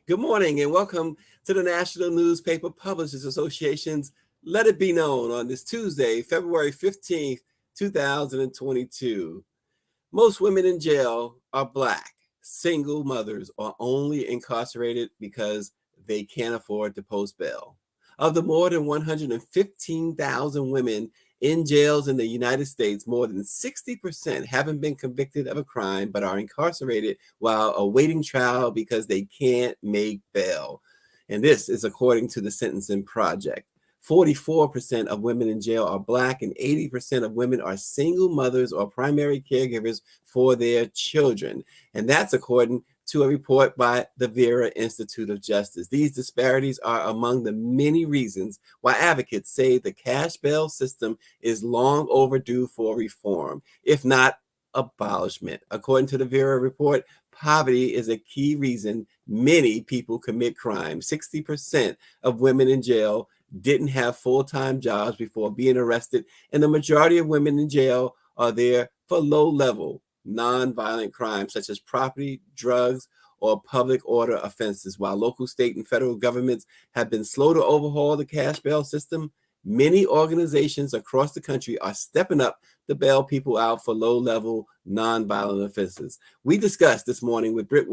Good morning and welcome to the National Newspaper Publishers Association's Let It Be Known on this Tuesday, February 15th, 2022. Most women in jail are Black. Single mothers are only incarcerated because they can't afford to post bail. Of the more than 115,000 women in jails in the United States, more than 60% haven't been convicted of a crime but are incarcerated while awaiting trial because they can't make bail. And this is according to the Sentencing Project. 44% of women in jail are Black, and 80% of women are single mothers or primary caregivers for their children. And that's according to a report by the Vera Institute of Justice. These disparities are among the many reasons why advocates say the cash bail system is long overdue for reform, if not abolishment. According to the Vera report, poverty is a key reason many people commit crime. 60% of women in jail didn't have full-time jobs before being arrested, and the majority of women in jail are there for low-level, non-violent crimes such as property, drugs, or public order offenses. While local, state, and federal governments have been slow to overhaul the cash bail system, many organizations across the country are stepping up to bail people out for low-level, non-violent offenses. We discussed this morning with Brit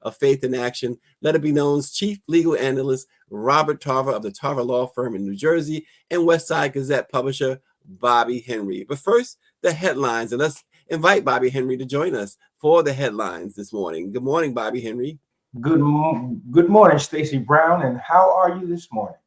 of Faith in Action, Let It Be Known's chief legal analyst, Robert Tarver of the Tarver Law Firm in New Jersey, and Westside Gazette publisher, Bobby Henry. But first, the headlines, and let's invite Bobby Henry to join us for the headlines this morning. Good morning, Bobby Henry. Good morning, Stacey Brown, and how are you this morning?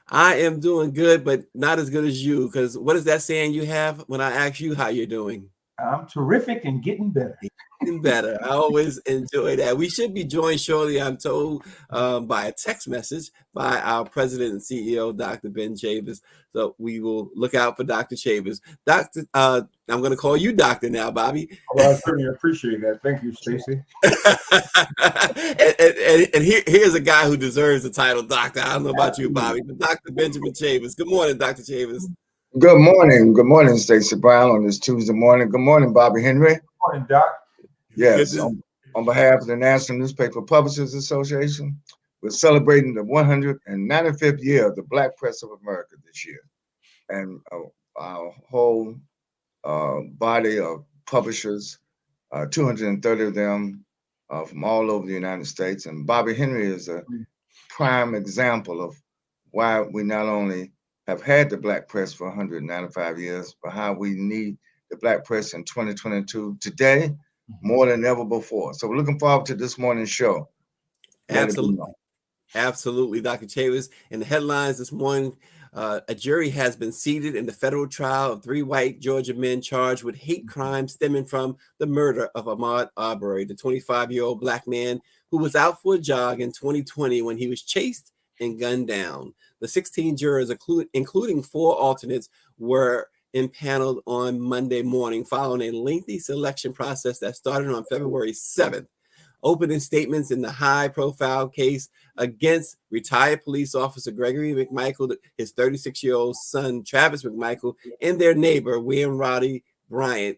I am doing good, but not as good as you, because what is that saying you have when I ask you how you're doing? I'm terrific and getting better. Getting better. I always enjoy that. We should be joined shortly, I'm told, by a text message by our president and CEO, Dr. Ben Chavis. So we will look out for Dr. Chavis. I'm going to call you Doctor now, Bobby. Well, I certainly appreciate that. Thank you, Stacey. and here's a guy who deserves the title Doctor. I don't know about you, Bobby, but Dr. Benjamin Chavis. Good morning, Dr. Chavis. Good morning. Good morning, Stacey Brown, on this Tuesday morning. Good morning, Bobby Henry. Good morning, Doc. Yes, on behalf of the National Newspaper Publishers Association, we're celebrating the 195th year of the Black Press of America this year. And our whole body of publishers, 230 of them from all over the United States. And Bobby Henry is a prime example of why we not only have had the Black press for 195 years, but how we need the Black press in 2022 today more than ever before. So we're looking forward to this morning's show. Absolutely. Absolutely, Dr. Chavis. In the headlines this morning, a jury has been seated in the federal trial of 3 white Georgia men charged with hate crimes stemming from the murder of Ahmaud Arbery, the 25-year-old Black man who was out for a jog in 2020 when he was chased and gunned down. The 16 jurors, including 4 alternates, were impaneled on Monday morning following a lengthy selection process that started on February 7th. Opening statements in the high-profile case against retired police officer Gregory McMichael, his 36-year-old son Travis McMichael, and their neighbor William Roddy Bryant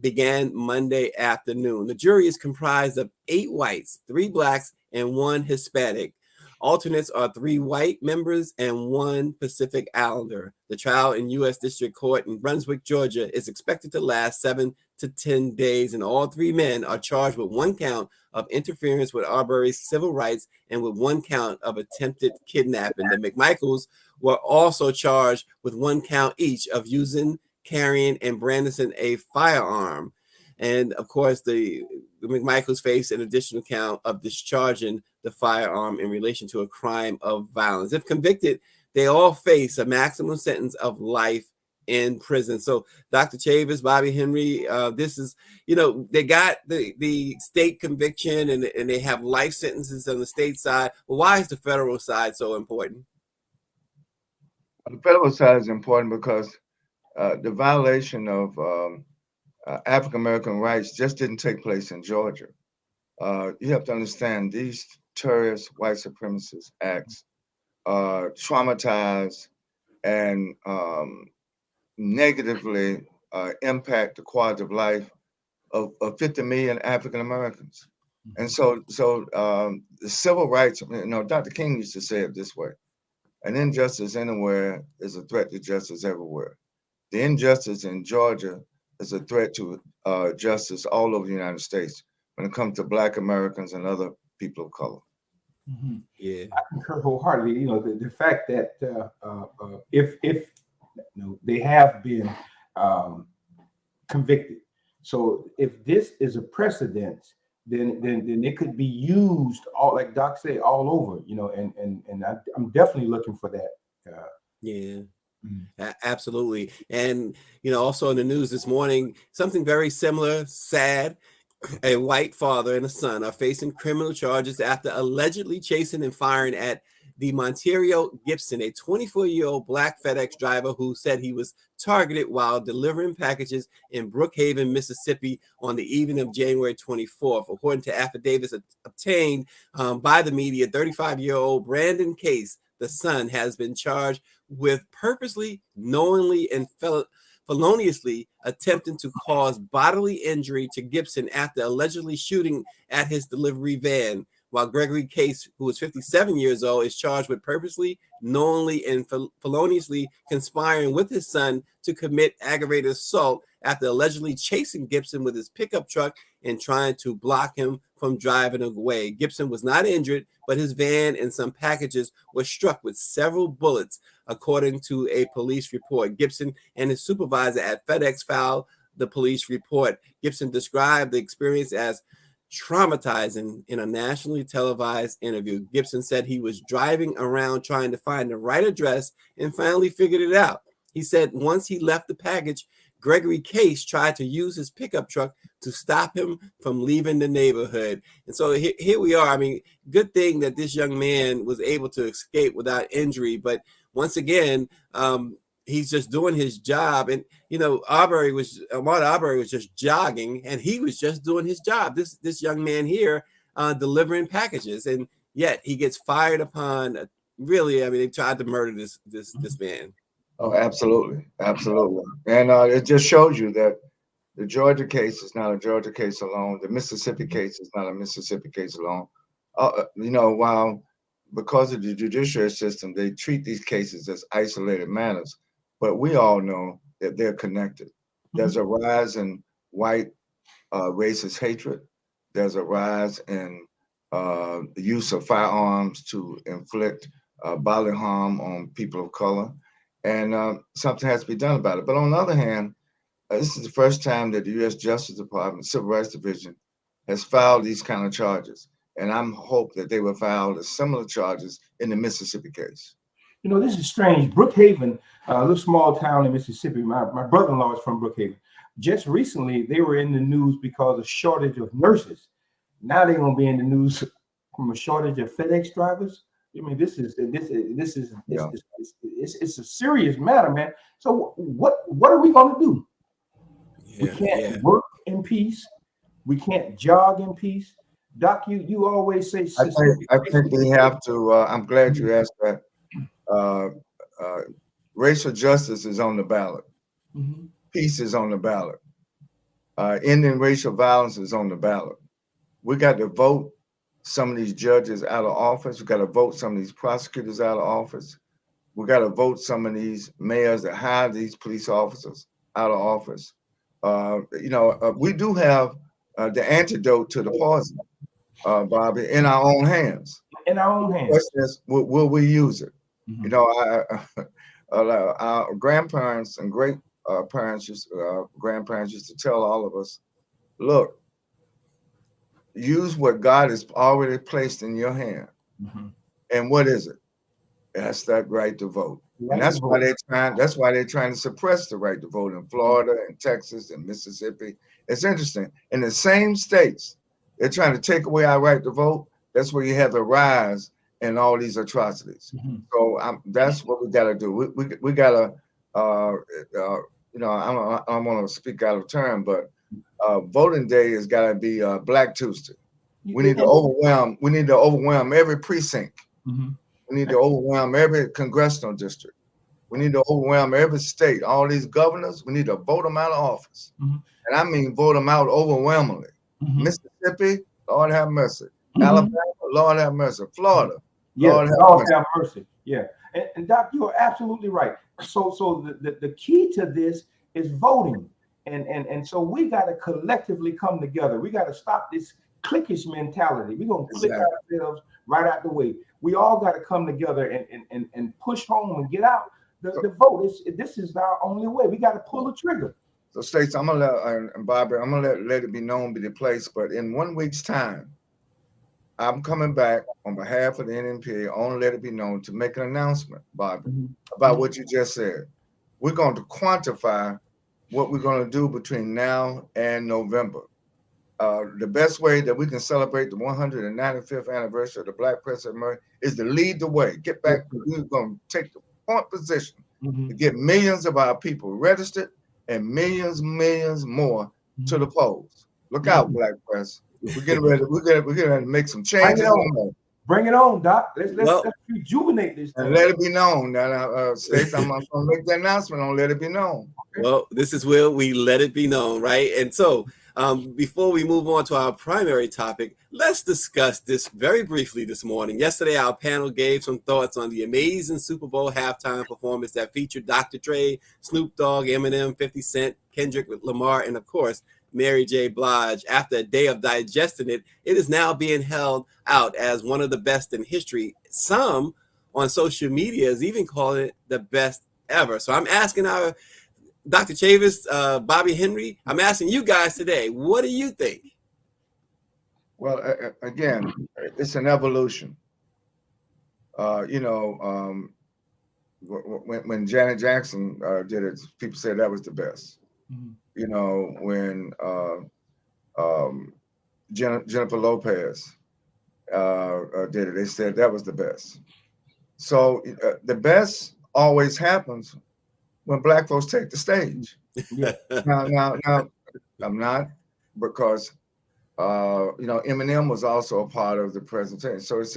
began Monday afternoon. The jury is comprised of 8 whites, 3 Blacks, and 1 Hispanic. Alternates are 3 white members and 1 Pacific Islander. The trial in U.S. District Court in Brunswick, Georgia, is expected to last 7 to 10 days, and all 3 men are charged with 1 count of interference with Arbery's civil rights and with 1 count of attempted kidnapping. The McMichaels were also charged with 1 count each of using, carrying, and brandishing a firearm. And of course, the McMichaels face an additional count of discharging the firearm in relation to a crime of violence. If convicted, they all face a maximum sentence of life in prison. So Dr. Chavis, Bobby Henry, this is, they got the state conviction and they have life sentences on the state side. Well, why is the federal side so important? The federal side is important because the violation of African-American rights just didn't take place in Georgia. You have to understand these terrorist white supremacist acts traumatize and negatively impact the quality of life of 50 million African Americans. And the civil rights, Dr. King used to say it this way: an injustice anywhere is a threat to justice everywhere. The injustice in Georgia is a threat to justice all over the United States when it comes to Black Americans and other people of color. Mm-hmm. Yeah, I concur wholeheartedly. The fact that if they have been convicted, so if this is a precedent, then it could be used all, like Doc said, all over. And I'm definitely looking for that. yeah. Mm-hmm. Absolutely. And, also in the news this morning, something very similar, sad. A white father and a son are facing criminal charges after allegedly chasing and firing at Monterio Gibson, a 24-year-old Black FedEx driver who said he was targeted while delivering packages in Brookhaven, Mississippi on the evening of January 24th. According to affidavits obtained by the media, 35-year-old Brandon Case, the son, has been charged with purposely, knowingly, and feloniously attempting to cause bodily injury to Gibson after allegedly shooting at his delivery van, while Gregory Case, who is 57 years old, is charged with purposely, knowingly, and feloniously conspiring with his son to commit aggravated assault after allegedly chasing Gibson with his pickup truck and trying to block him from driving away. Gibson was not injured, but his van and some packages were struck with several bullets, according to a police report. Gibson and his supervisor at FedEx filed the police report. Gibson described the experience as traumatizing in a nationally televised interview. Gibson said he was driving around trying to find the right address and finally figured it out. He said once he left the package, Gregory Case tried to use his pickup truck to stop him from leaving the neighborhood. And so here we are. I mean, good thing that this young man was able to escape without injury. But once again, he's just doing his job. And, Ahmaud Arbery was just jogging, and he was just doing his job. This young man here delivering packages, and yet he gets fired upon. Really, I mean, they tried to murder this man. Oh, absolutely. Absolutely. And it just shows you that the Georgia case is not a Georgia case alone. The Mississippi case is not a Mississippi case alone. While because of the judiciary system, they treat these cases as isolated matters, but we all know that they're connected. There's a rise in white racist hatred. There's a rise in the use of firearms to inflict bodily harm on people of color. And something has to be done about it. But on the other hand, this is the first time that the U.S. Justice Department, Civil Rights Division, has filed these kind of charges. And I'm hope that they will file the similar charges in the Mississippi case. This is strange. Brookhaven, a little small town in Mississippi. My brother-in-law is from Brookhaven. Just recently, they were in the news because of shortage of nurses. Now they're going to be in the news from a shortage of FedEx drivers. I mean, this is it's a serious matter, man. So what are we going to do? We can't work in peace. We can't jog in peace. Doc, you always say. I think we have to. I'm glad you asked that. Racial justice is on the ballot. Mm-hmm. Peace is on the ballot. Ending racial violence is on the ballot. We got to vote some of these judges out of office. We got to vote some of these prosecutors out of office. We got to vote some of these mayors that hire these police officers out of office. We do have the antidote to the poison, Bobby, in our own hands. In our own hands. The question is, will we use it? Mm-hmm. Our grandparents and grandparents used to tell all of us, look, use what God has already placed in your hand. Mm-hmm. And what is it? That's that right to vote. Right, and that's why they're trying to suppress the right to vote in Florida and Texas and Mississippi. It's interesting. In the same states, they're trying to take away our right to vote. That's where you have the rise in all these atrocities. Mm-hmm. So that's what we got to do. We got to, I don't want to speak out of turn, but voting day has got to be Black Tuesday. We need to overwhelm every precinct. Mm-hmm. We need to overwhelm every congressional district. We need to overwhelm every state. All these governors, we need to vote them out of office. Mm-hmm. And I mean vote them out overwhelmingly. Mm-hmm. Mississippi, Lord have mercy. Mhm. Alabama, Lord have mercy. Florida, Yeah, Lord have Lord mercy. have mercy. Yeah, and Doc, you are absolutely right. So the key to this is voting, and so we got to collectively come together. We got to stop this cliquish mentality. We're gonna click Exactly. ourselves right out the way. We all got to come together and push home and get out the vote. This is our only way. We got to pull the trigger. So, Stacey, I'm gonna let and Bobby, I'm gonna let it be known, be the place. But in 1 week's time, I'm coming back on behalf of the NNPA on Let It Be Known to make an announcement, Bobby, about what you just said. We're going to quantify what we're going to do between now and November. The best way that we can celebrate the 195th anniversary of the Black Press of America is to lead the way. Get back. We're going to take the point position to get millions of our people registered and millions more to the polls. Look out, Black Press. We're getting ready. We're getting ready to make some changes. Bring it on, Doc. Let's Well, rejuvenate this thing. And let it be known. Now, Stacey, I'm going to make the announcement on Let It Be Known. Well, this is where we let it be known, right? And so before we move on to our primary topic, let's discuss this very briefly this morning. Yesterday, our panel gave some thoughts on the amazing Super Bowl halftime performance that featured Dr. Dre, Snoop Dogg, Eminem, 50 Cent, Kendrick Lamar, and of course, Mary J. Blige. After a day of digesting it, it is now being held out as one of the best in history. Some on social media is even calling it the best ever. So I'm asking our Dr. Chavis, Bobby Henry, I'm asking you guys today, what do you think? Well, again, it's an evolution. When Janet Jackson did it, people said that was the best. You know, when Jennifer Lopez did it, they said that was the best. So the best always happens when Black folks take the stage. Now, I'm not, because Eminem was also a part of the presentation. So it's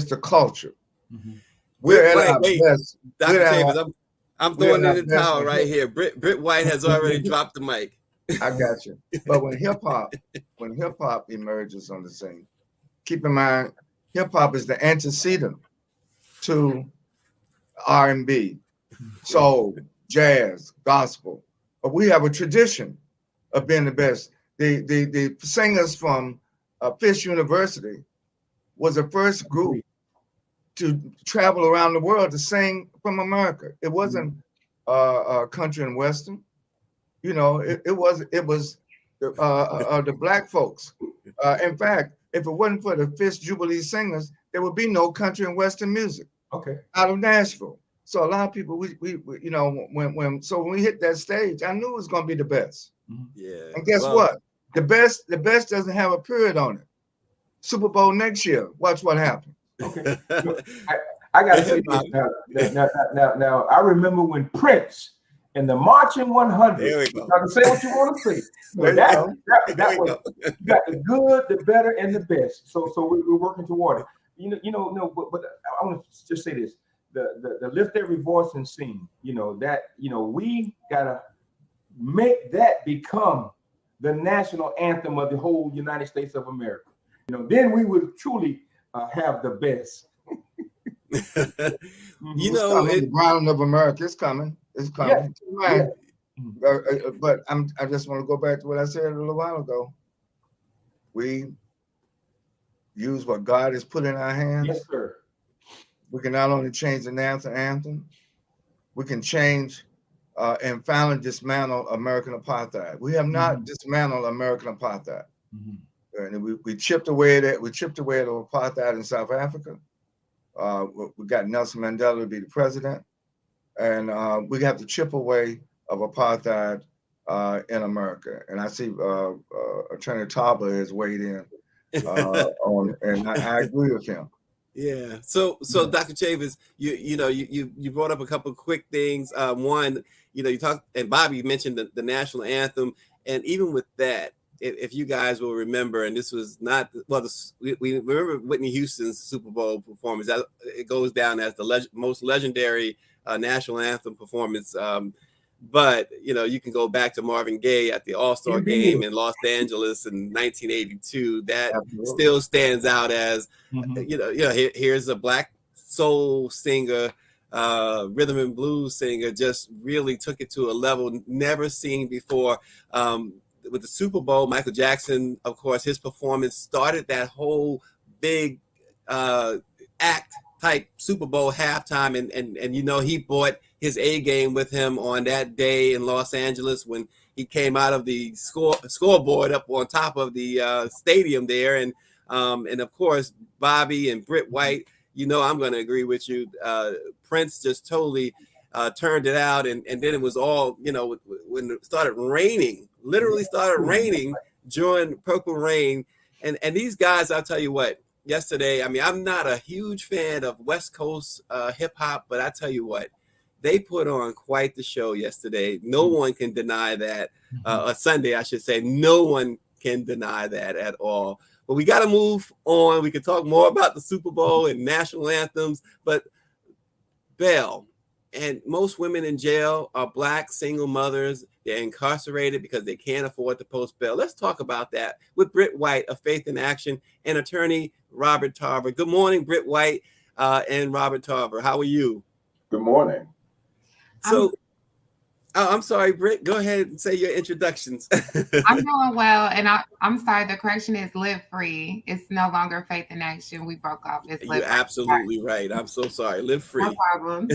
the culture. We're at our best. Dr. Chavis, I'm throwing in the towel right here. Brit White has already dropped the mic. I got you. But when hip hop emerges on the scene, keep in mind, hip hop is the antecedent to R&B, soul, jazz, gospel. But we have a tradition of being the best. The singers from Fisk University was the first group to travel around the world to sing from America. It wasn't country and western. You know, it was the Black folks. In fact, if it wasn't for the Fisk Jubilee singers, there would be no country and western music. Out of Nashville. So a lot of people, we when we hit that stage, I knew it was going to be the best. Yeah. And guess what? The best doesn't have a period on it. Super Bowl next year. Watch what happens. Okay. I got to say this now. I remember when Prince and the Marching 100. There we go. Now, to say what you want to say. That was, you got the good, the better, and the best. So we're working toward it. But I want to just say this: the lift every voice and sing. We gotta make that become the national anthem of the whole United States of America. Then we would truly have the best. The browning of America is coming. It's coming. Yeah. But I just want to go back to what I said a little while ago. We use what God has put in our hands. Yes, sir. We can not only change the national anthem, we can change and finally dismantle American apartheid. We have not dismantled American apartheid. And we chipped away at it. We chipped away at apartheid in South Africa. We got Nelson Mandela to be the president. And we have to chip away of apartheid in America. And I see Attorney Tarver has weighed in and I agree with him. Yeah. So Dr. Chavis, you brought up a couple of quick things. One, you talked, and Bobby mentioned the national anthem, and even with that, if you guys will remember, and this was not we remember Whitney Houston's Super Bowl performance. It goes down as the most legendary national anthem performance. But you can go back to Marvin Gaye at the All-Star Indeed. game in Los Angeles in 1982. That Absolutely. still stands out as Mhm. here's a black soul singer, rhythm and blues singer, just really took it to a level never seen before. With the Super Bowl, Michael Jackson, of course, his performance started that whole big act type Super Bowl halftime, and he brought his A game with him on that day in Los Angeles when he came out of the scoreboard up on top of the stadium there, and of course Bobby and Brit White. I'm going to agree with you. Prince just totally turned it out, and then it was all when it started raining, literally started raining during Purple Rain, and these guys, I'll tell you what. Yesterday, I mean, I'm not a huge fan of West Coast hip hop, but I tell you what, they put on quite the show yesterday. No one can deny that. Sunday, I should say, no one can deny that at all. But we got to move on. We can talk more about the Super Bowl and national anthems, but bail. And most women in jail are black single mothers. They're incarcerated because they can't afford to post bail. Let's talk about that with Brit White of Faith in Action and attorney Robert Tarver. Good morning, Brit White and Robert Tarver. How are you? Good morning. So, I'm sorry, Brit. Go ahead and say your introductions. I'm doing well, and I'm sorry. The correction is Live Free. It's no longer Faith in Action. We broke off. It's Live You're absolutely right. I'm so sorry. Live free. No problem.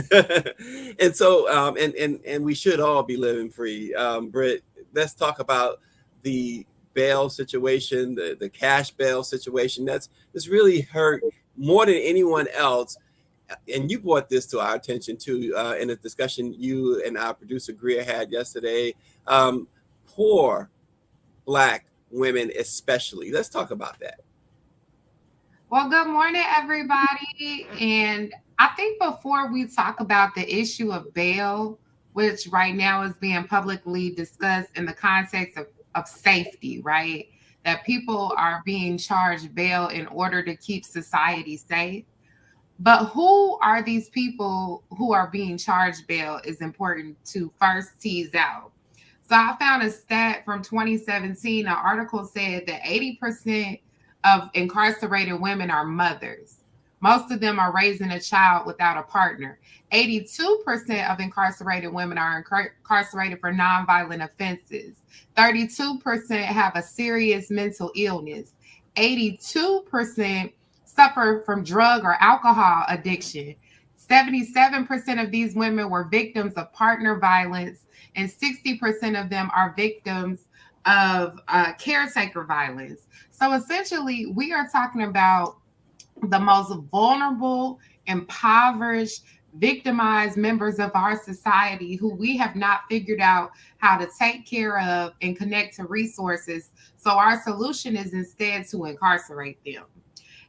And so, and we should all be living free. Britt, let's talk about the bail situation, the cash bail situation. That's really hurt more than anyone else. And you brought this to our attention too in a discussion you and our producer Greer had yesterday. Poor Black women, especially. Let's talk about that. Well, good morning, everybody. And I think before we talk about the issue of bail, which right now is being publicly discussed in the context of safety, right? That people are being charged bail in order to keep society safe. But who are these people who are being charged bail is important to first tease out. So I found a stat from 2017. An article said that 80% of incarcerated women are mothers. Most of them are raising a child without a partner. 82% of incarcerated women are incarcerated for nonviolent offenses. 32% have a serious mental illness. 82% suffer from drug or alcohol addiction. 77% of these women were victims of partner violence, and 60% of them are victims of caretaker violence. So essentially, we are talking about the most vulnerable, impoverished, victimized members of our society who we have not figured out how to take care of and connect to resources. So our solution is instead to incarcerate them.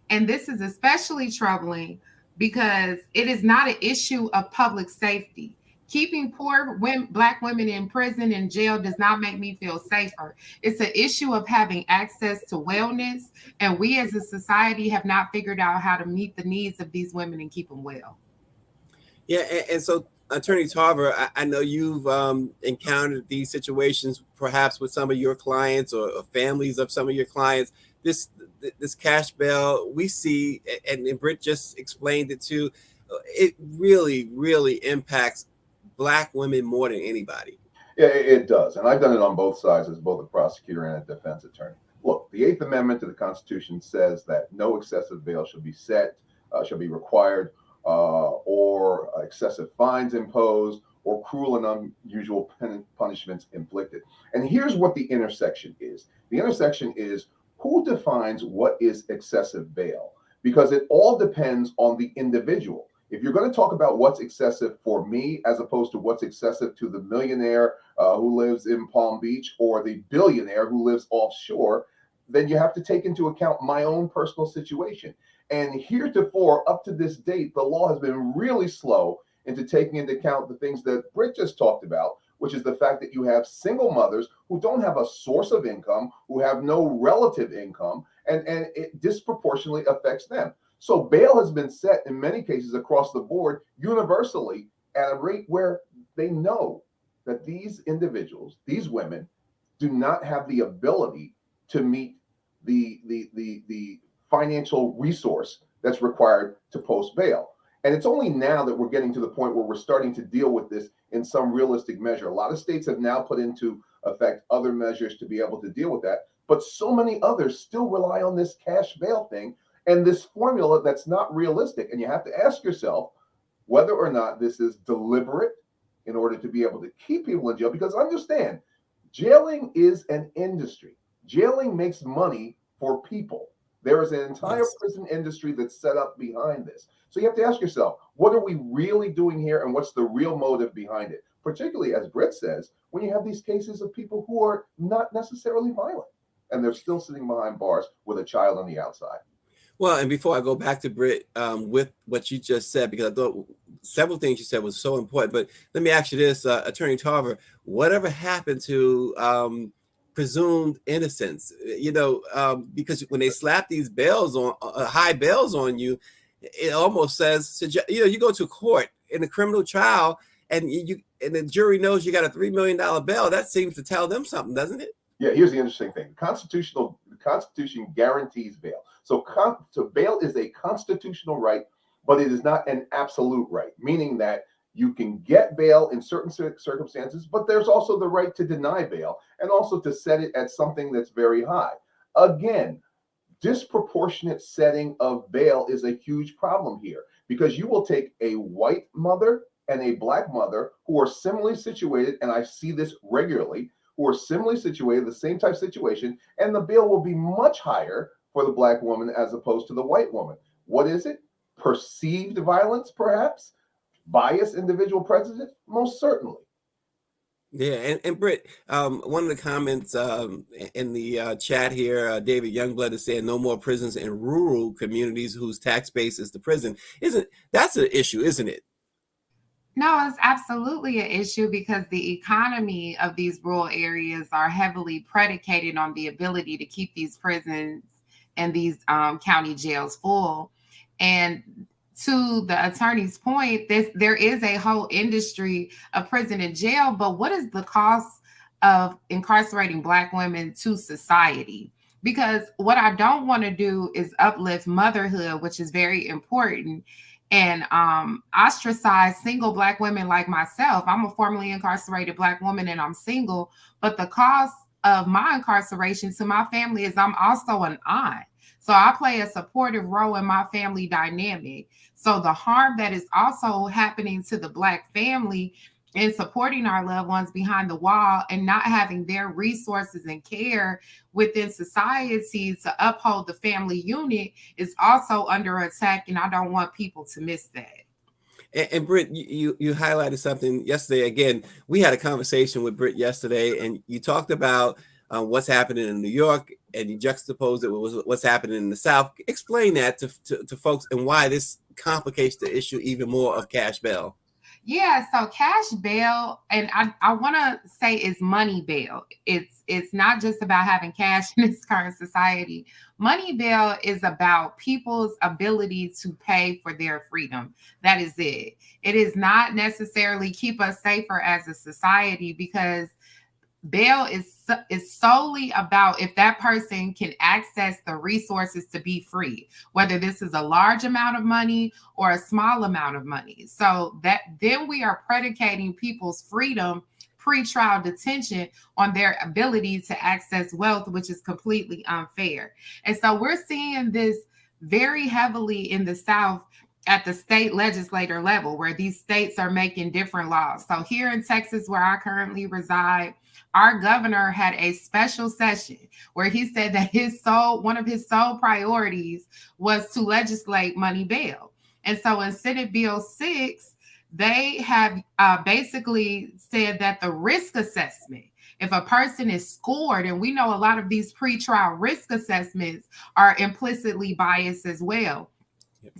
And this is especially troubling because it is not an issue of public safety. Keeping poor Black women in prison and jail does not make me feel safer. It's an issue of having access to wellness. And we as a society have not figured out how to meet the needs of these women and keep them well. Yeah. And so, Attorney Tarver, I know you've encountered these situations perhaps with some of your clients or families of some of your clients. This cash bail we see, and Britt just explained it too, it really, really impacts Black women more than anybody. Yeah, it does. And I've done it on both sides as both a prosecutor and a defense attorney. Look, the 8th Amendment to the Constitution says that no excessive bail shall be required, or excessive fines imposed, or cruel and unusual punishments inflicted. And here's what the intersection is. The intersection is who defines what is excessive bail? Because it all depends on the individual. If you're going to talk about what's excessive for me, as opposed to what's excessive to the millionaire who lives in Palm Beach or the billionaire who lives offshore, then you have to take into account my own personal situation. And heretofore, up to this date, the law has been really slow into taking into account the things that Britt just talked about, which is the fact that you have single mothers who don't have a source of income, who have no relative income, and it disproportionately affects them. So bail has been set in many cases across the board universally at a rate where they know that these individuals, these women, do not have the ability to meet the financial resource that's required to post bail. And it's only now that we're getting to the point where we're starting to deal with this in some realistic measure. A lot of states have now put into effect other measures to be able to deal with that, but so many others still rely on this cash bail thing and this formula that's not realistic. And you have to ask yourself whether or not this is deliberate in order to be able to keep people in jail. Because understand, jailing is an industry. Jailing makes money for people. There is an entire prison industry that's set up behind this. So you have to ask yourself, what are we really doing here, and what's the real motive behind it? Particularly, as Brit says, when you have these cases of people who are not necessarily violent, and they're still sitting behind bars with a child on the outside. Well, and before I go back to Brit, with what you just said, because I thought several things you said was so important, but let me ask you this, Attorney Tarver, whatever happened to presumed innocence? Because when they slap these bails on high bails on you, it almost says, you go to court in a criminal trial and the jury knows you got a $3 million bail. That seems to tell them something, doesn't it? Yeah, here's the interesting thing. The Constitution guarantees bail. So bail is a constitutional right, but it is not an absolute right, meaning that you can get bail in certain circumstances, but there's also the right to deny bail and also to set it at something that's very high. Again, disproportionate setting of bail is a huge problem here, because you will take a white mother and a black mother who are similarly situated, and I see this regularly, who are similarly situated, the same type of situation, and the bail will be much higher for the black woman as opposed to the white woman. What is it? Perceived violence, perhaps? Biased individual prejudice? Most certainly. Yeah, and Britt, one of the comments in the chat here, David Youngblood is saying no more prisons in rural communities whose tax base is the prison. That's an issue, isn't it? No, it's absolutely an issue, because the economy of these rural areas are heavily predicated on the ability to keep these prisons and these county jails full. And to the attorney's point, there is a whole industry of prison and jail, but what is the cost of incarcerating Black women to society? Because what I don't want to do is uplift motherhood, which is very important, and ostracize single Black women like myself. I'm a formerly incarcerated Black woman and I'm single, but the cost of my incarceration to my family is I'm also an aunt. So I play a supportive role in my family dynamic. So the harm that is also happening to the Black family in supporting our loved ones behind the wall and not having their resources and care within society to uphold the family unit is also under attack. And I don't want people to miss that. And Britt, you highlighted something yesterday. Again, we had a conversation with Britt yesterday, and you talked about what's happening in New York, and you juxtaposed it with what's happening in the South. Explain that to folks, and why this complicates the issue even more of cash bail. Yeah, so cash bail, and I want to say it's money bail. It's not just about having cash in this current society. Money bail is about people's ability to pay for their freedom. That is it. It is not necessarily keep us safer as a society, because bail is solely about if that person can access the resources to be free, whether this is a large amount of money or a small amount of money. So that then we are predicating people's freedom, pre-trial detention, on their ability to access wealth, which is completely unfair. And so we're seeing this very heavily in the South at the state legislator level, where these states are making different laws. So here in Texas, where I currently reside, our governor had a special session where he said that one of his sole priorities was to legislate money bail. And so in Senate Bill 6, they have basically said that the risk assessment, if a person is scored, and we know a lot of these pretrial risk assessments are implicitly biased as well.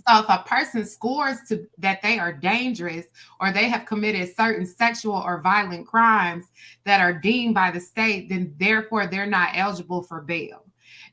So if a person scores that they are dangerous, or they have committed certain sexual or violent crimes that are deemed by the state, then therefore they're not eligible for bail.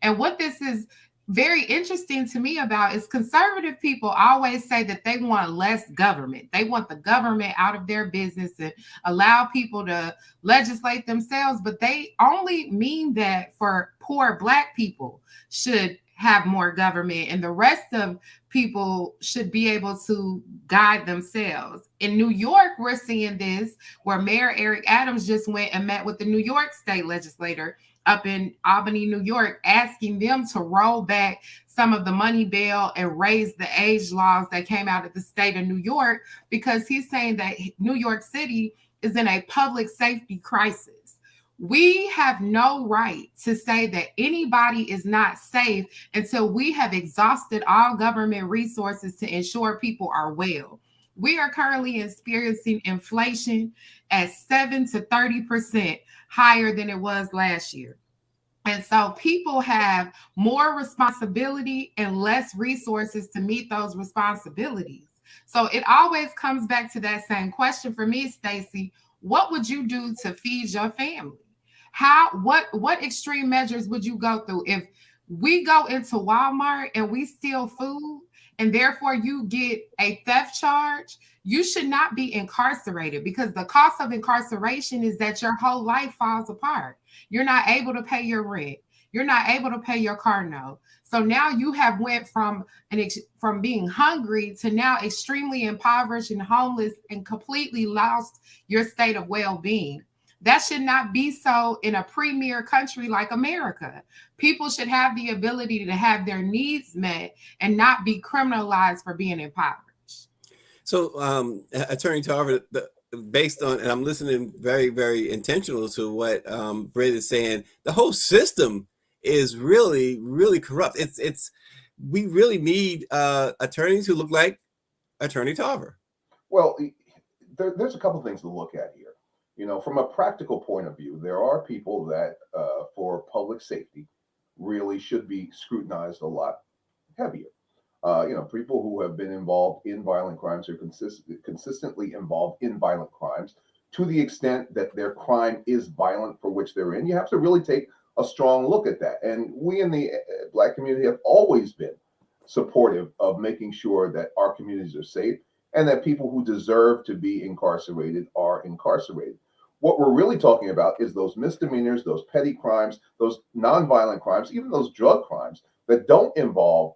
And what this is very interesting to me about is conservative people always say that they want less government. They want the government out of their business and allow people to legislate themselves, but they only mean that for poor Black people should have more government and the rest of people should be able to guide themselves. In New York, we're seeing this where Mayor Eric Adams just went and met with the New York state legislator up in Albany, New York, asking them to roll back some of the money bail and raise the age laws that came out of the state of New York, because he's saying that New York City is in a public safety crisis. We have no right to say that anybody is not safe until we have exhausted all government resources to ensure people are well. We are currently experiencing inflation at 7 to 30% higher than it was last year. And so people have more responsibility and less resources to meet those responsibilities. So it always comes back to that same question for me, Stacey. What would you do to feed your family? What extreme measures would you go through if we go into Walmart and we steal food and therefore you get a theft charge? You should not be incarcerated, because the cost of incarceration is that your whole life falls apart. You're not able to pay your rent. You're not able to pay your car note. So now you have went from being hungry to now extremely impoverished and homeless and completely lost your state of well-being. That should not be so in a premier country like America. People should have the ability to have their needs met and not be criminalized for being impoverished. So, Attorney Tarver, based on, and I'm listening very, very intentional to what Brit is saying, the whole system is really, really corrupt. We really need attorneys who look like Attorney Tarver. Well, there's a couple things to look at here. You know, from a practical point of view, there are people that, for public safety, really should be scrutinized a lot heavier. You know, people who have been involved in violent crimes or consistently involved in violent crimes to the extent that their crime is violent for which they're in. You have to really take a strong look at that. And we in the Black community have always been supportive of making sure that our communities are safe and that people who deserve to be incarcerated are incarcerated. What we're really talking about is those misdemeanors, those petty crimes, those nonviolent crimes, even those drug crimes that don't involve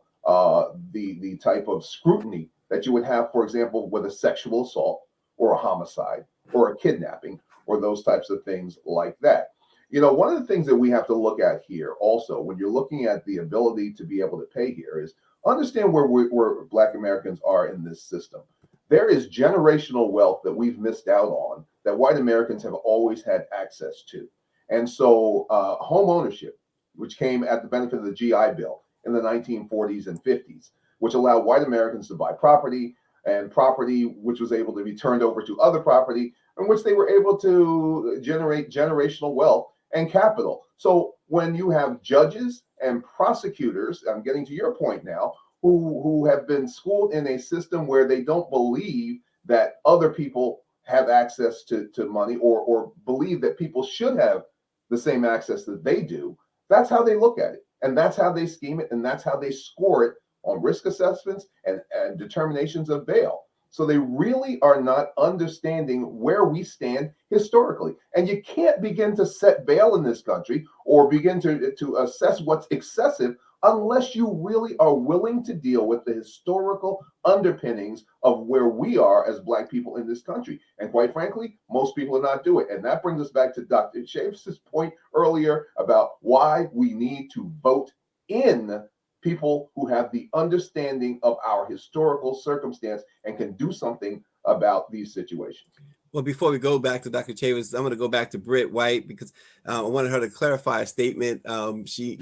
the type of scrutiny that you would have, for example, with a sexual assault or a homicide or a kidnapping or those types of things like that. You know, one of the things that we have to look at here also, when you're looking at the ability to be able to pay here, is understand where Black Americans are in this system. There is generational wealth that we've missed out on that white Americans have always had access to. And so home ownership, which came at the benefit of the GI Bill in the 1940s and 50s, which allowed white Americans to buy property, and property which was able to be turned over to other property, in which they were able to generate generational wealth and capital. So when you have judges and prosecutors, I'm getting to your point now, who have been schooled in a system where they don't believe that other people have access to money, or believe that people should have the same access that they do, that's how they look at it. And that's how they scheme it. And that's how they score it on risk assessments and determinations of bail. So they really are not understanding where we stand historically. And you can't begin to set bail in this country or begin to assess what's excessive unless you really are willing to deal with the historical underpinnings of where we are as Black people in this country. And quite frankly, most people are not doing it. And that brings us back to Dr. Chavis's point earlier about why we need to vote in people who have the understanding of our historical circumstance and can do something about these situations. Well, before we go back to Dr. Chavis, I'm going to go back to Brit White, because I wanted her to clarify a statement she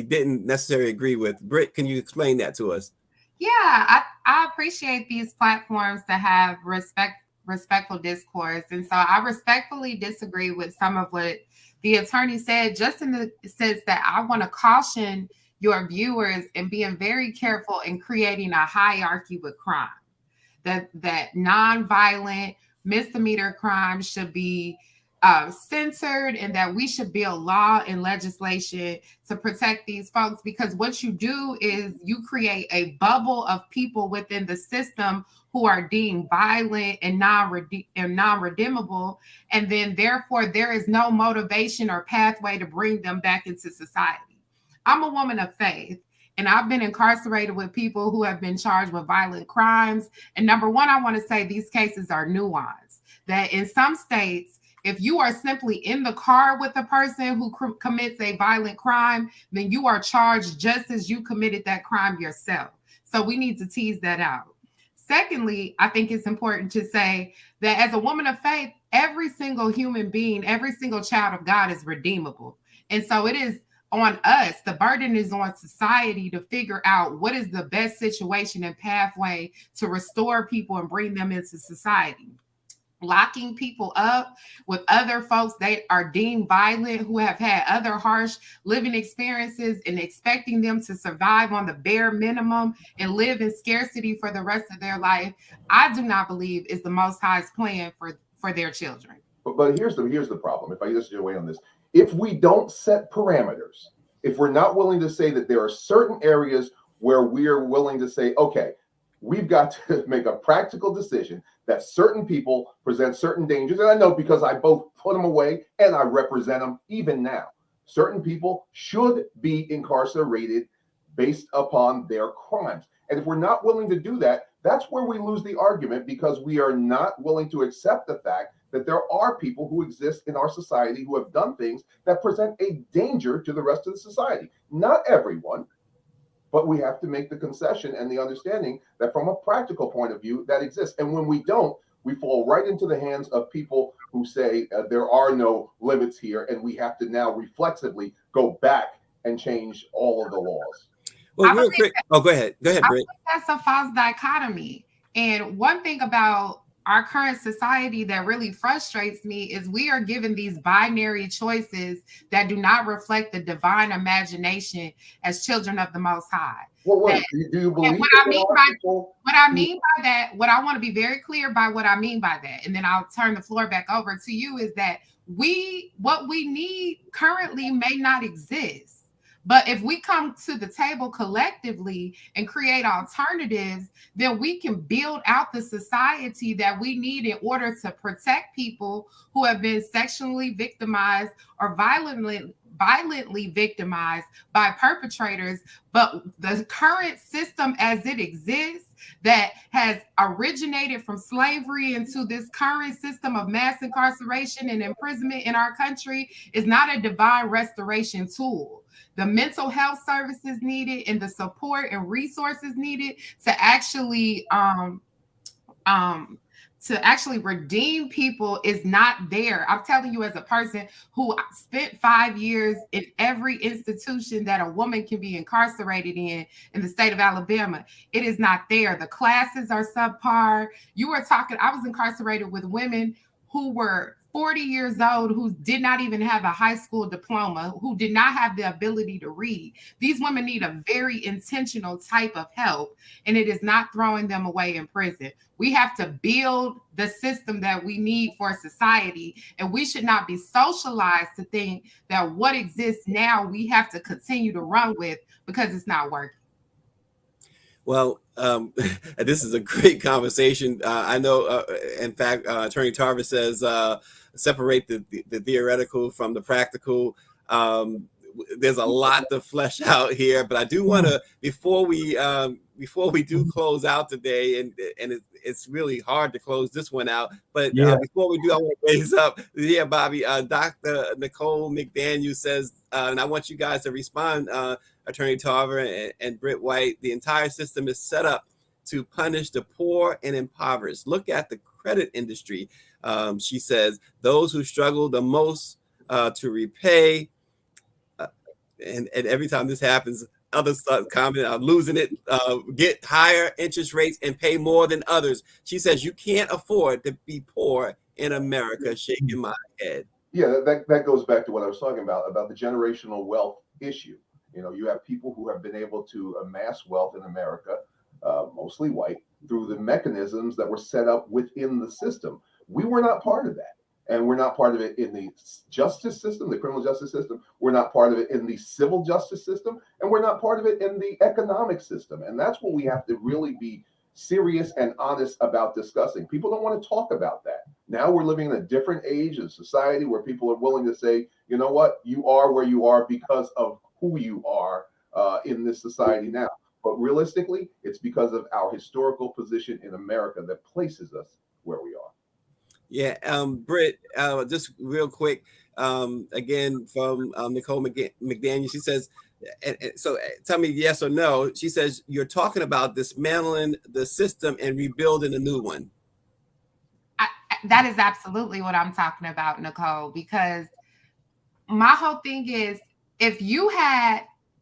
didn't necessarily agree with. Brit, can you explain that to us? Yeah, I appreciate these platforms to have respectful discourse. And so I respectfully disagree with some of what the attorney said, just in the sense that I want to caution your viewers in being very careful in creating a hierarchy with crime. That nonviolent misdemeanor crimes should be censored, and that we should build law and legislation to protect these folks, because what you do is you create a bubble of people within the system who are deemed violent and non-redeemable, and then therefore there is no motivation or pathway to bring them back into society. I'm a woman of faith, and I've been incarcerated with people who have been charged with violent crimes. And number one, I want to say these cases are nuanced, that in some states, if you are simply in the car with a person who commits a violent crime, then you are charged just as you committed that crime yourself. So we need to tease that out. Secondly, I think it's important to say that as a woman of faith, every single human being, every single child of God is redeemable. And so it is on us, the burden is on society to figure out what is the best situation and pathway to restore people and bring them into society. Locking people up with other folks that are deemed violent, who have had other harsh living experiences, and expecting them to survive on the bare minimum and live in scarcity for the rest of their life, I do not believe is the Most High's plan for their children. But here's the problem. If I just get away on this, if we don't set parameters, if we're not willing to say that there are certain areas where we're willing to say, okay, we've got to make a practical decision that certain people present certain dangers. And I know, because I both put them away and I represent them even now. Certain people should be incarcerated based upon their crimes. And if we're not willing to do that, that's where we lose the argument, because we are not willing to accept the fact that there are people who exist in our society who have done things that present a danger to the rest of the society. Not everyone, but we have to make the concession and the understanding that from a practical point of view, that exists. And when we don't, we fall right into the hands of people who say there are no limits here, and we have to now reflexively go back and change all of the laws. Well, real quick. Go ahead. Go ahead, Brit. That's a false dichotomy. And one thing about our current society that really frustrates me is we are given these binary choices that do not reflect the divine imagination as children of the Most High. Well, do you believe? What I mean by that, what I want to be very clear by what I mean by that, and then I'll turn the floor back over to you, is that what we need currently may not exist. But if we come to the table collectively and create alternatives, then we can build out the society that we need in order to protect people who have been sexually victimized or violently victimized by perpetrators. But the current system as it exists, that has originated from slavery into this current system of mass incarceration and imprisonment in our country, is not a divine restoration tool. The mental health services needed and the support and resources needed to actually redeem people is not there. I'm telling you, as a person who spent 5 years in every institution that a woman can be incarcerated in the state of Alabama, it is not there. The classes are subpar. I was incarcerated with women who were 40 years old, who did not even have a high school diploma, who did not have the ability to read. These women need a very intentional type of help, and it is not throwing them away in prison. We have to build the system that we need for society, and we should not be socialized to think that what exists now we have to continue to run with because it's not working. Well, this is a great conversation. I know, in fact, Attorney Tarver says separate the theoretical from the practical. There's a lot to flesh out here, but I do want to, before we do close out today, and it's really hard to close this one out, but before we do, I want to raise up, Bobby, Dr. Nicole McDaniel says, and I want you guys to respond, Attorney Tarver and Brit White, the entire system is set up to punish the poor and impoverished. Look at the credit industry. She says, those who struggle the most to repay, and every time this happens, others comment, I'm losing it, get higher interest rates and pay more than others. She says, you can't afford to be poor in America, shaking my head. Yeah, that goes back to what I was talking about the generational wealth issue. You know, you have people who have been able to amass wealth in America, mostly white, through the mechanisms that were set up within the system. We were not part of that. And we're not part of it in the justice system, the criminal justice system. We're not part of it in the civil justice system. And we're not part of it in the economic system. And that's what we have to really be serious and honest about discussing. People don't want to talk about that. Now we're living in a different age of society where people are willing to say, you know what, you are where you are because of who you are in this society now. But realistically, it's because of our historical position in America that places us where we are. Yeah, Brit, just real quick, again from Nicole McDaniel, she says, so tell me yes or no. She says, you're talking about dismantling the system and rebuilding a new one. That is absolutely what I'm talking about, Nicole, because my whole thing is,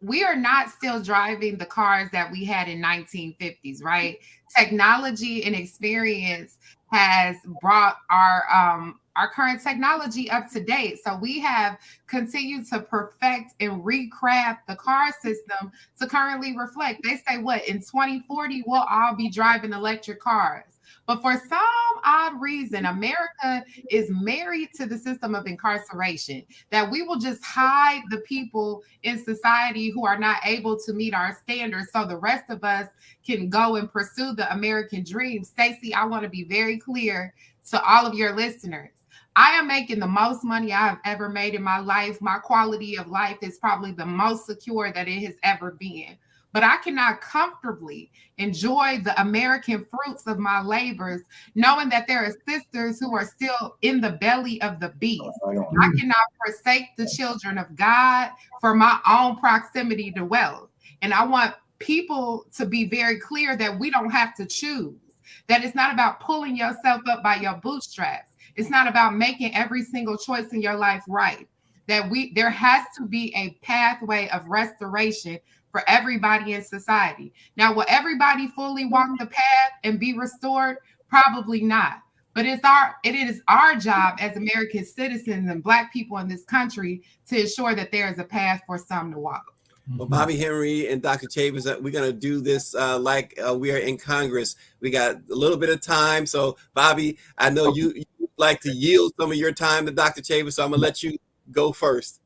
we are not still driving the cars that we had in 1950s, right? Technology and experience has brought our current technology up to date. So we have continued to perfect and recraft the car system to currently reflect. They say what, in 2040, we'll all be driving electric cars. But for some odd reason, America is married to the system of incarceration, that we will just hide the people in society who are not able to meet our standards so the rest of us can go and pursue the American dream. Stacey, I want to be very clear to all of your listeners. I am making the most money I've ever made in my life. My quality of life is probably the most secure that it has ever been. But I cannot comfortably enjoy the American fruits of my labors, knowing that there are sisters who are still in the belly of the beast. I cannot forsake the children of God for my own proximity to wealth. And I want people to be very clear that we don't have to choose, that it's not about pulling yourself up by your bootstraps. It's not about making every single choice in your life right. That there has to be a pathway of restoration for everybody in society. Now, will everybody fully walk the path and be restored? Probably not. But it is our job as American citizens and Black people in this country to ensure that there is a path for some to walk. Well, Bobby Henry and Dr. Chavez, we're going to do this like we are in Congress. We got a little bit of time. So, Bobby, I know you like to yield some of your time to Dr. Chavez, so I'm going to let you go first.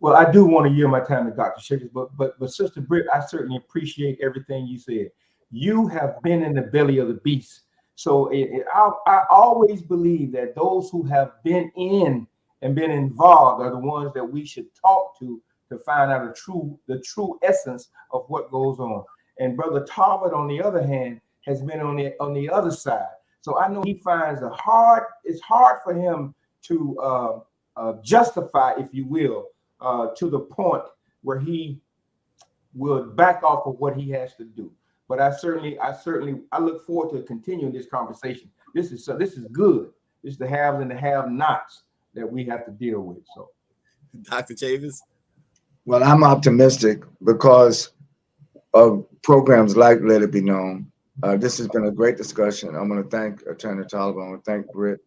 Well, I do want to yield my time to Dr. Chavez, but Sister Brit, I certainly appreciate everything you said. You have been in the belly of the beast. So I always believe that those who have been in and been involved are the ones that we should talk to find out the true essence of what goes on. And Brother Tarver, on the other hand, has been on the other side. So I know he finds it's hard for him to justify, if you will, to the point where he will back off of what he has to do. But I look forward to continuing this conversation. This is good. This is the haves and the have-nots that we have to deal with. So, Dr. Chavez. Well, I'm optimistic because of programs like Let It Be Known. This has been a great discussion. I want to thank Attorney Taliban. I want to thank Brit.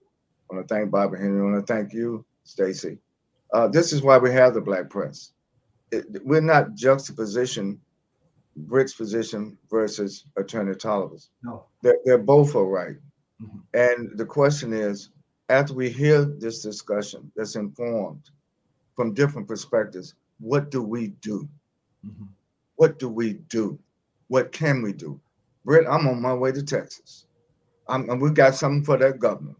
I want to thank Bobby Henry. I want to thank you, Stacey. This is why we have the Black press. We're not juxtaposition Brit's position versus Attorney Taliban's. No, they're both all right. Mm-hmm. And the question is, after we hear this discussion that's informed from different perspectives, what do we do? Mm-hmm. What do we do? What can we do? Brit, I'm on my way to Texas. We got something for that governor.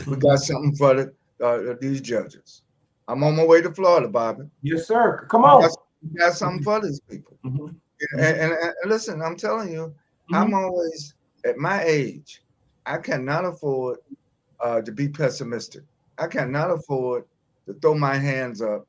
We got something for these judges. I'm on my way to Florida, Bobby. Yes, sir. Come on. We got something for these people. Mm-hmm. And listen, I'm telling you, I'm always, at my age, I cannot afford to be pessimistic. I cannot afford to throw my hands up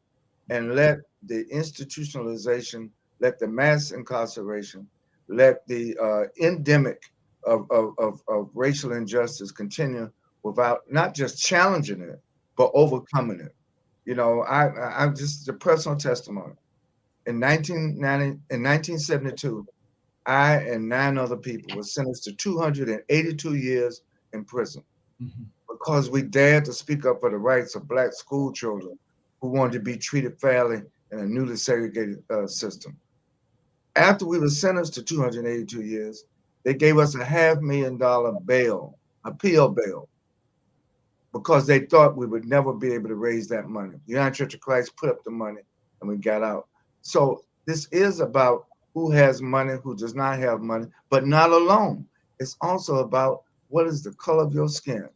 and let the institutionalization, let the mass incarceration, let the endemic of racial injustice continue without not just challenging it, but overcoming it. You know, I just a personal testimony. In 1972, I and 9 other people were sentenced to 282 years in prison because we dared to speak up for the rights of Black school children who wanted to be treated fairly in a newly segregated system. After we were sentenced to 282 years, they gave us a $500,000 bail, appeal bail, because they thought we would never be able to raise that money. The United Church of Christ put up the money and we got out. So this is about who has money, who does not have money, but not alone. It's also about what is the color of your skin?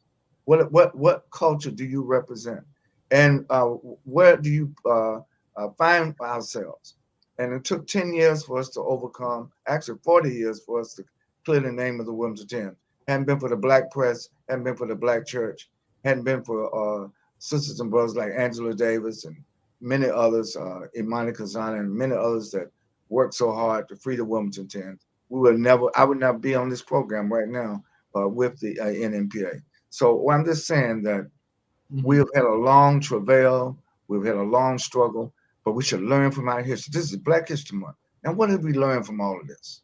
What culture do you represent? And where do you find ourselves? And it took 10 years for us to overcome, actually 40 years for us to clear the name of the Wilmington 10. Hadn't been for the Black press, hadn't been for the Black church, hadn't been for sisters and brothers like Angela Davis and many others, Imani Kazana and many others that worked so hard to free the Wilmington 10. I would not be on this program right now with the NMPA. So I'm just saying that we've had a long travail, we've had a long struggle, but we should learn from our history. This is Black History Month. And what have we learned from all of this?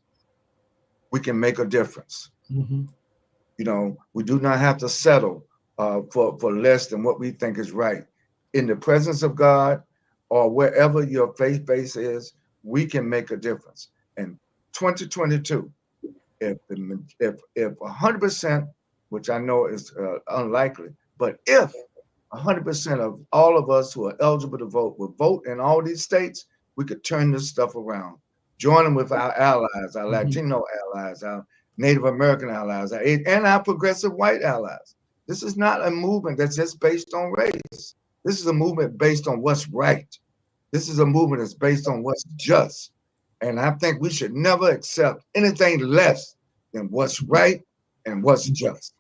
We can make a difference. You know, we do not have to settle for less than what we think is right. In the presence of God or wherever your faith base is, we can make a difference. And 2022, if 100%, which I know is unlikely, but if 100% of all of us who are eligible to vote will vote in all these states, we could turn this stuff around. Join them with our allies, our Latino allies, our Native American allies, and our progressive white allies. This is not a movement that's just based on race. This is a movement based on what's right. This is a movement that's based on what's just. And I think we should never accept anything less than what's right and what's just.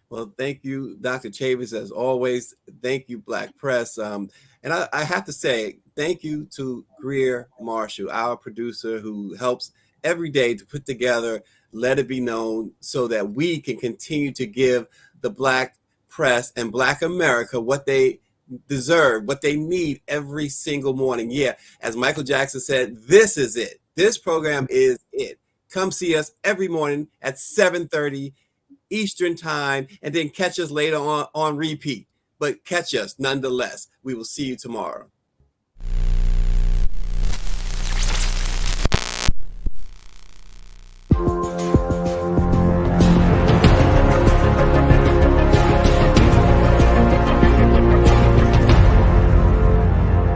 Well, thank you, Dr. Chavis, as always. Thank you, Black Press. And I have to say, thank you to Greer Marshall, our producer, who helps every day to put together Let It Be Known so that we can continue to give the Black press and Black America what they deserve, what they need every single morning. Yeah, as Michael Jackson said, this is it. This program is it. Come see us every morning at 7:30 Eastern time, and then catch us later on repeat. But catch us nonetheless. We will see you tomorrow.